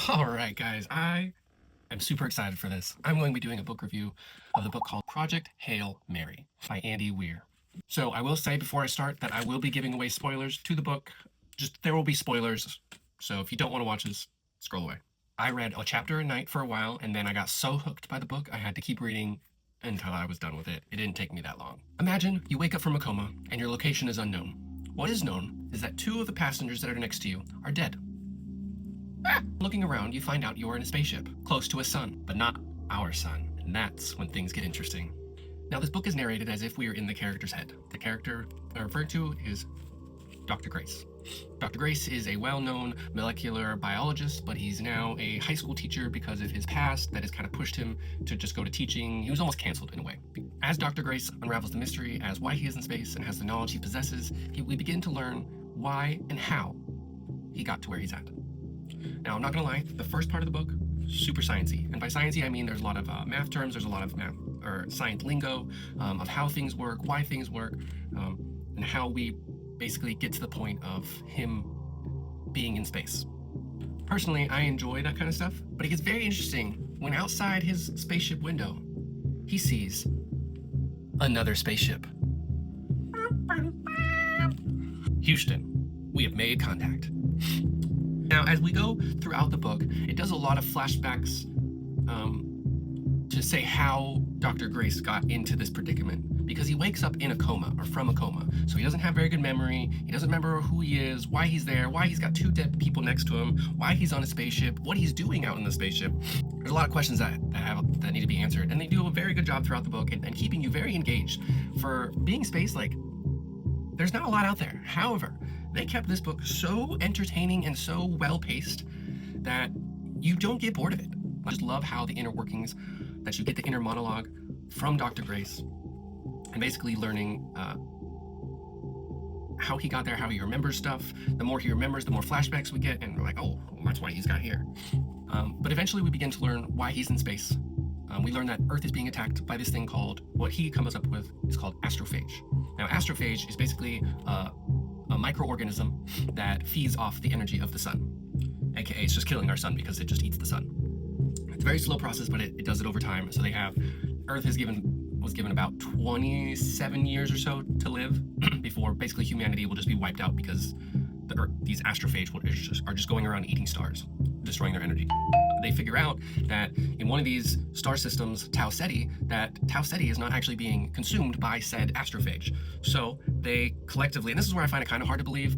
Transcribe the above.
All right, guys, I am super excited for this. I'm going to be doing a book review of the book called Project Hail Mary by Andy Weir. So I will say before I start that I will be giving away spoilers to the book. Just there will be spoilers. So if you don't want to watch this, scroll away. I read a chapter a night for a while, and then I got so hooked by the book, I had to keep reading until I was done with it. It didn't take me that long. Imagine you wake up from a coma and your location is unknown. What is known is that 2 of the passengers that are next to you are dead. Looking around, you find out you're in a spaceship, close to a sun, but not our sun. And that's when things get interesting. Now, this book is narrated as if we are in the character's head. The character I referred to is Dr. Grace. Dr. Grace is a well-known molecular biologist, but he's now a high school teacher because of his past that has kind of pushed him to just go to teaching. He was almost canceled in a way. As Dr. Grace unravels the mystery as why he is in space and has the knowledge he possesses, we begin to learn why and how he got to where he's at. Now, I'm not gonna lie, the first part of the book, super sciencey. And by sciencey, I mean there's a lot of math terms, there's a lot of math or science lingo of how things work, why things work, and how we basically get to the point of him being in space. Personally, I enjoy that kind of stuff, but it gets very interesting when outside his spaceship window, he sees another spaceship. Houston, we have made contact. Now, as we go throughout the book, it does a lot of flashbacks to say how Dr. Grace got into this predicament, because he wakes up in a coma or from a coma. So he doesn't have very good memory. He doesn't remember who he is, why he's there, why he's got 2 dead people next to him, why he's on a spaceship, what he's doing out in the spaceship. There's a lot of questions that need to be answered, and they do a very good job throughout the book and keeping you very engaged. For being space, like, there's not a lot out there. However, they kept this book so entertaining and so well-paced that you don't get bored of it. I just love how the inner workings, that you get the inner monologue from Dr. Grace, and basically learning how he got there, how he remembers stuff. The more he remembers, the more flashbacks we get, and we're like, oh, that's why he's got here. But eventually we begin to learn why he's in space. We learn that Earth is being attacked by this thing called, what he comes up with is called astrophage. Now, astrophage is basically a microorganism that feeds off the energy of the sun, aka it's just killing our sun because it just eats the sun. It's a very slow process, but it does it over time. So Earth was given about 27 years or so to live before basically humanity will just be wiped out because these astrophage are just going around eating stars, destroying their energy. They figure out that in one of these star systems, Tau Ceti, that Tau Ceti is not actually being consumed by said astrophage. So they collectively, and this is where I find it kind of hard to believe,